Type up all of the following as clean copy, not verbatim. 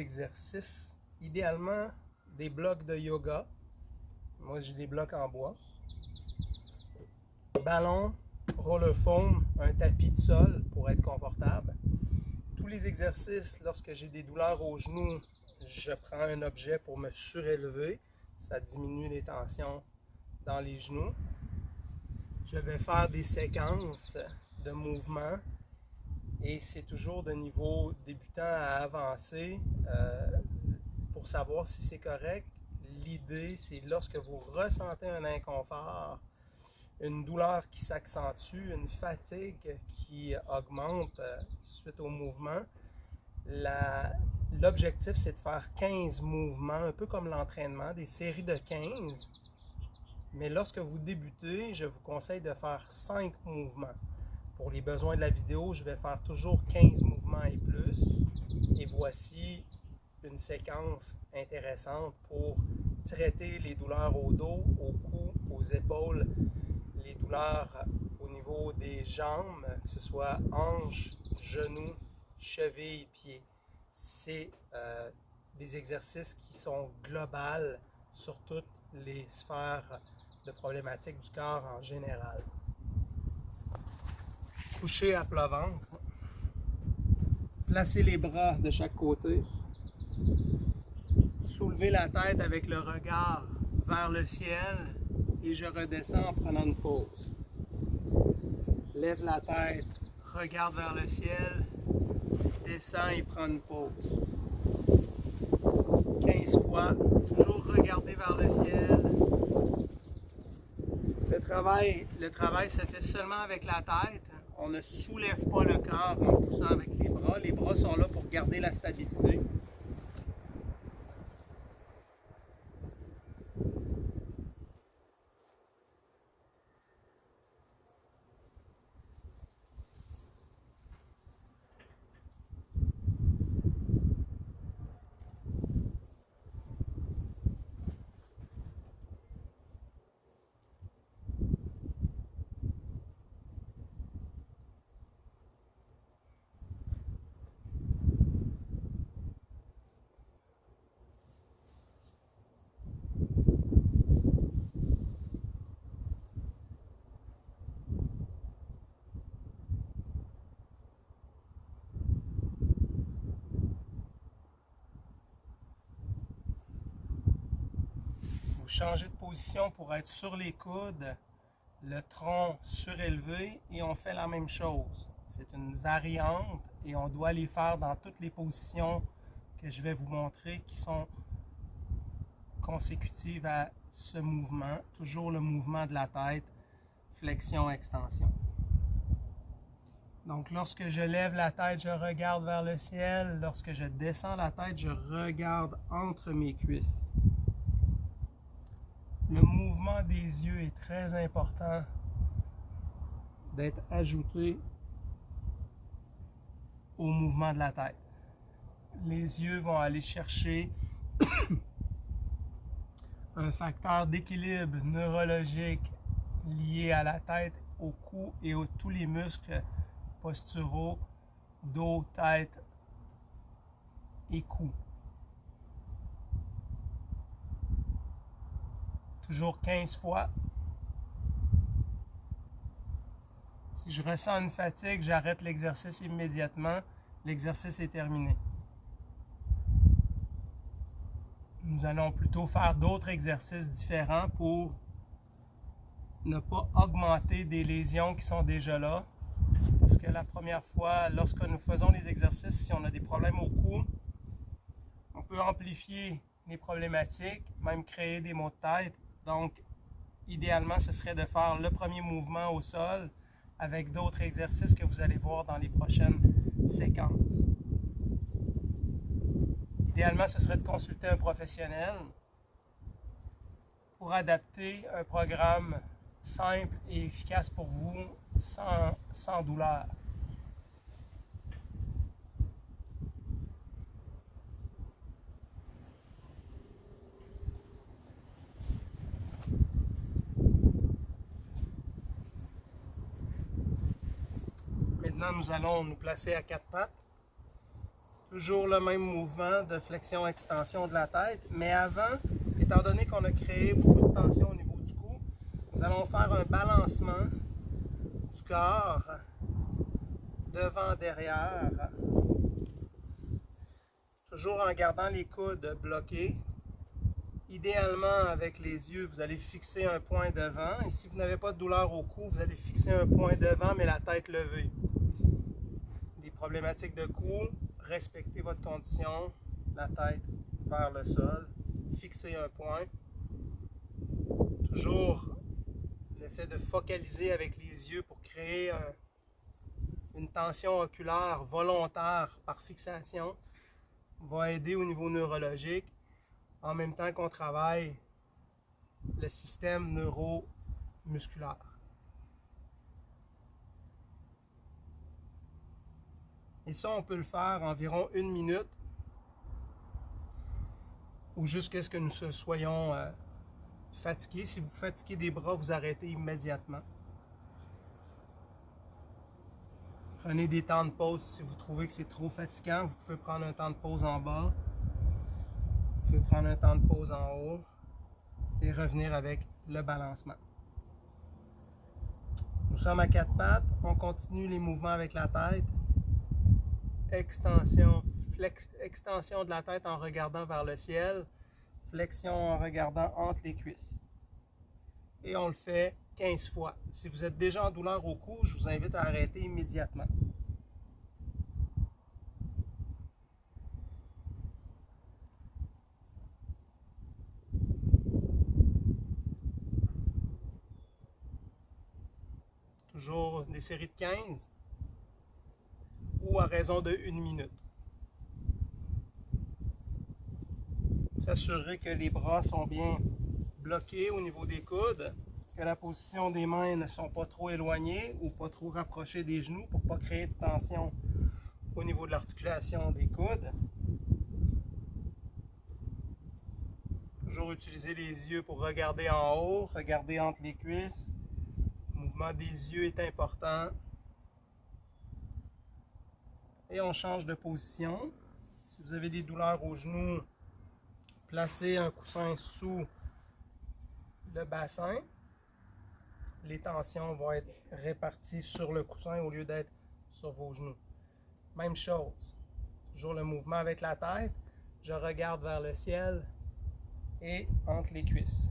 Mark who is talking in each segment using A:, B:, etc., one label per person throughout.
A: exercices, idéalement des blocs de yoga. Moi, j'ai des blocs en bois. Ballon, roller foam, un tapis de sol pour être confortable. Tous les exercices, lorsque j'ai des douleurs aux genoux, je prends un objet pour me surélever. Ça diminue les tensions dans les genoux. Je vais faire des séquences de mouvements et c'est toujours de niveau débutant à avancé pour savoir si c'est correct. L'idée, c'est lorsque vous ressentez un inconfort, une douleur qui s'accentue, une fatigue qui augmente suite au mouvement, l'objectif c'est de faire 15 mouvements, un peu comme l'entraînement, des séries de 15. Mais lorsque vous débutez, je vous conseille de faire 5 mouvements. Pour les besoins de la vidéo, je vais faire toujours 15 mouvements et plus. Et voici une séquence intéressante pour traiter les douleurs au dos, au cou, aux épaules, les douleurs au niveau des jambes, que ce soit hanches, genoux, chevilles, pieds. C'est des exercices qui sont globaux sur toutes les sphères de problématiques du corps en général. Coucher à plat ventre. Placez les bras de chaque côté. Soulevez la tête avec le regard vers le ciel et je redescends en prenant une pause. Lève la tête, regarde vers le ciel, descends et prends une pause. 15 fois, toujours regarder vers le ciel. Le travail se fait seulement avec la tête. On ne soulève pas le corps en poussant avec les bras. Les bras sont là pour garder la stabilité. Vous changez de position pour être sur les coudes, le tronc surélevé et on fait la même chose. C'est une variante et on doit les faire dans toutes les positions que je vais vous montrer qui sont consécutives à ce mouvement. Toujours le mouvement de la tête, flexion-extension. Donc lorsque je lève la tête, je regarde vers le ciel. Lorsque je descends la tête, je regarde entre mes cuisses. Le mouvement des yeux est très important d'être ajouté au mouvement de la tête. Les yeux vont aller chercher un facteur d'équilibre neurologique lié à la tête, au cou et à tous les muscles posturaux, dos, tête et cou. Toujours 15 fois. Si je ressens une fatigue, j'arrête l'exercice immédiatement. L'exercice est terminé. Nous allons plutôt faire d'autres exercices différents pour ne pas augmenter des lésions qui sont déjà là. Parce que la première fois, lorsque nous faisons les exercices, si on a des problèmes au cou, on peut amplifier les problématiques, même créer des maux de tête. Donc, idéalement, ce serait de faire le premier mouvement au sol avec d'autres exercices que vous allez voir dans les prochaines séquences. Idéalement, ce serait de consulter un professionnel pour adapter un programme simple et efficace pour vous sans douleur. Maintenant, nous allons nous placer à quatre pattes. Toujours le même mouvement de flexion-extension de la tête, mais avant, étant donné qu'on a créé beaucoup de tension au niveau du cou, nous allons faire un balancement du corps devant-derrière, toujours en gardant les coudes bloqués. Idéalement, avec les yeux, vous allez fixer un point devant. Et si vous n'avez pas de douleur au cou, vous allez fixer un point devant, mais la tête levée. Des problématiques de cou, respectez votre condition, la tête vers le sol, fixez un point. Toujours le fait de focaliser avec les yeux pour créer une tension oculaire volontaire par fixation va aider au niveau neurologique en même temps qu'on travaille le système neuromusculaire. Et ça, on peut le faire environ 1 minute ou jusqu'à ce que nous soyons fatigués. Si vous fatiguez des bras, vous arrêtez immédiatement. Prenez des temps de pause si vous trouvez que c'est trop fatigant. Vous pouvez prendre un temps de pause en bas. Vous pouvez prendre un temps de pause en haut et revenir avec le balancement. Nous sommes à 4 pattes. On continue les mouvements avec la tête. Extension, extension de la tête en regardant vers le ciel. Flexion en regardant entre les cuisses. Et on le fait 15 fois. Si vous êtes déjà en douleur au cou, je vous invite à arrêter immédiatement. Toujours des séries de 15 ou à raison de 1 minute. S'assurer que les bras sont bien bloqués au niveau des coudes, que la position des mains ne sont pas trop éloignées ou pas trop rapprochées des genoux pour ne pas créer de tension au niveau de l'articulation des coudes. Toujours utiliser les yeux pour regarder en haut, regarder entre les cuisses. Le mouvement des yeux est important. Et on change de position. Si vous avez des douleurs aux genoux, placez un coussin sous le bassin. Les tensions vont être réparties sur le coussin au lieu d'être sur vos genoux. Même chose. Toujours le mouvement avec la tête. Je regarde vers le ciel et entre les cuisses.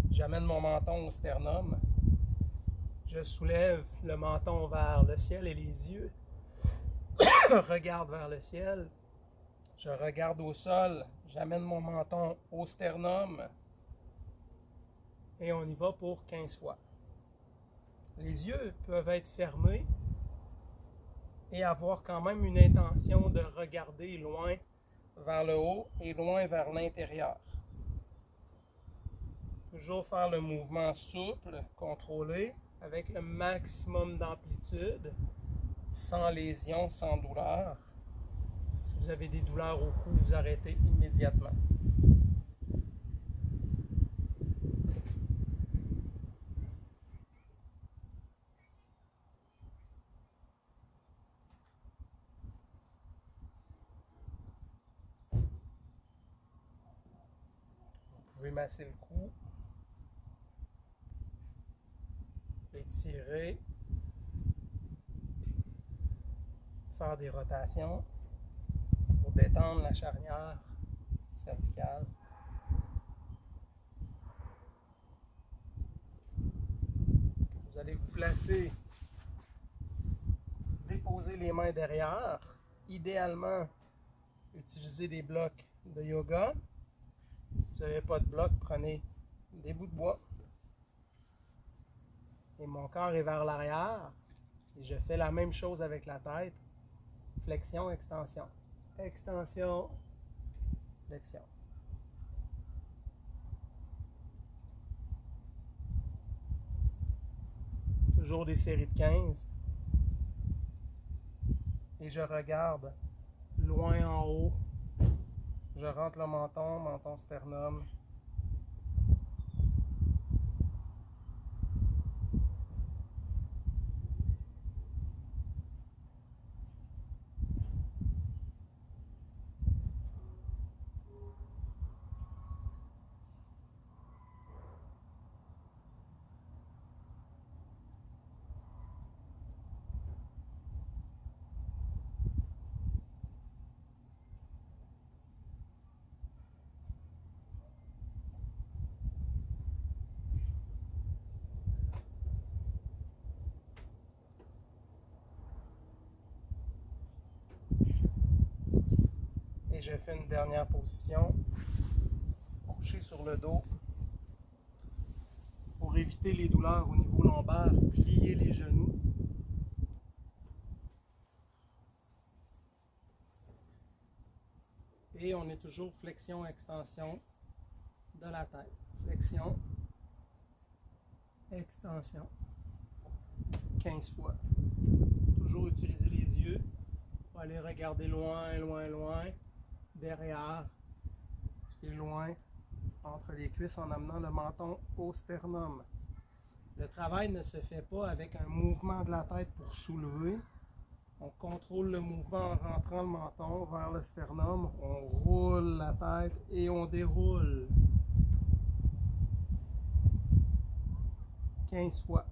A: J'amène mon menton au sternum. Je soulève le menton vers le ciel et les yeux regardent vers le ciel. Je regarde au sol. J'amène mon menton au sternum. Et on y va pour 15 fois. Les yeux peuvent être fermés et avoir quand même une intention de regarder loin vers le haut et loin vers l'intérieur. Toujours faire le mouvement souple, contrôlé, avec le maximum d'amplitude, sans lésion, sans douleur. Si vous avez des douleurs au cou, vous arrêtez immédiatement. Vous pouvez masser le cou, étirer, faire des rotations pour détendre la charnière cervicale. Vous allez vous placer, déposer les mains derrière, idéalement utiliser des blocs de yoga. Si vous n'avez pas de bloc, prenez des bouts de bois. Et mon corps est vers l'arrière. Et je fais la même chose avec la tête. Flexion, extension. Extension, flexion. Toujours des séries de 15. Et je regarde loin en haut. Je rentre le menton, menton sternum. je fais une dernière position, couché sur le dos. Pour éviter les douleurs au niveau lombaire, pliez les genoux. Et on est toujours flexion-extension de la tête. Flexion, extension. 15 fois. Toujours utiliser les yeux pour aller regarder loin, loin, loin, derrière et loin entre les cuisses en amenant le menton au sternum. Le travail ne se fait pas avec un mouvement de la tête pour soulever. On contrôle le mouvement en rentrant le menton vers le sternum. On roule la tête et on déroule. 15 fois.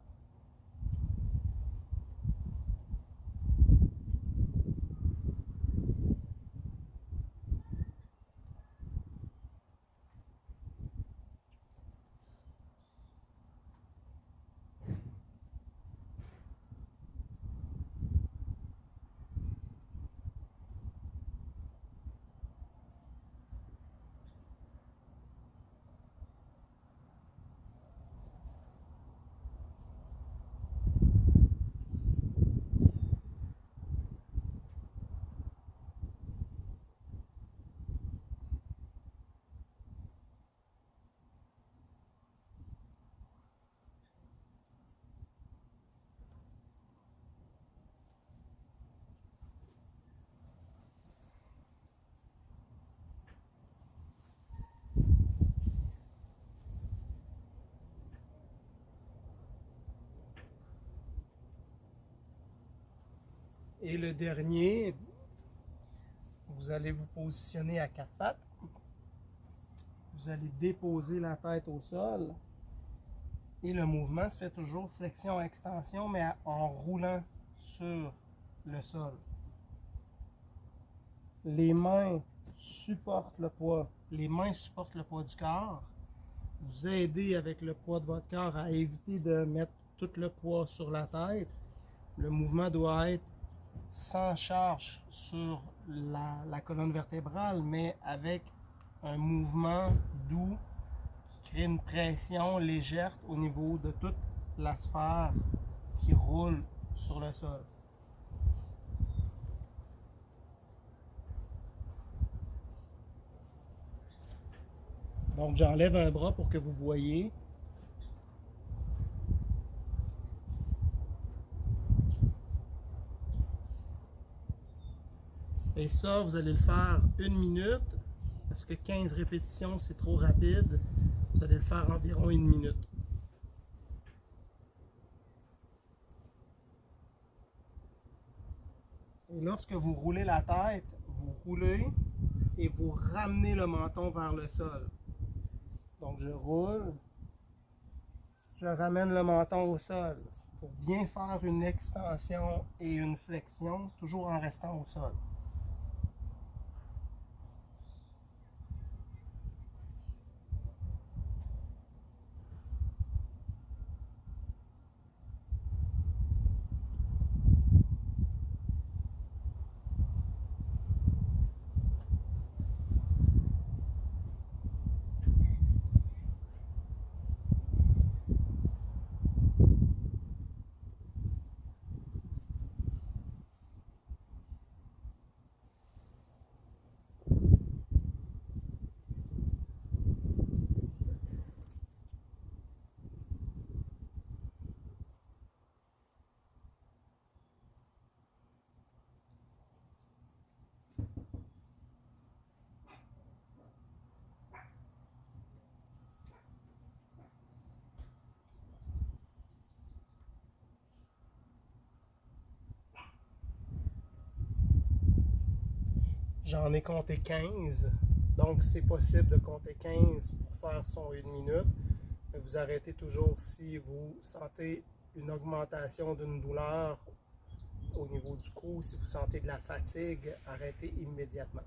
A: Et le dernier, vous allez vous positionner à quatre pattes. Vous allez déposer la tête au sol. Et le mouvement se fait toujours flexion-extension, mais en roulant sur le sol. Les mains supportent le poids. Les mains supportent le poids du corps. Vous aidez avec le poids de votre corps à éviter de mettre tout le poids sur la tête. Le mouvement doit être sans charge sur la colonne vertébrale, mais avec un mouvement doux qui crée une pression légère au niveau de toute la sphère qui roule sur le sol. Donc j'enlève un bras pour que vous voyez. Et ça, vous allez le faire 1 minute, parce que 15 répétitions, c'est trop rapide. Vous allez le faire environ 1 minute. Et lorsque vous roulez la tête, vous roulez et vous ramenez le menton vers le sol. Donc je roule, je ramène le menton au sol pour bien faire une extension et une flexion, toujours en restant au sol. J'en ai compté 15, donc c'est possible de compter 15 pour faire son 1 minute. Mais vous arrêtez toujours si vous sentez une augmentation d'une douleur au niveau du cou, si vous sentez de la fatigue, arrêtez immédiatement.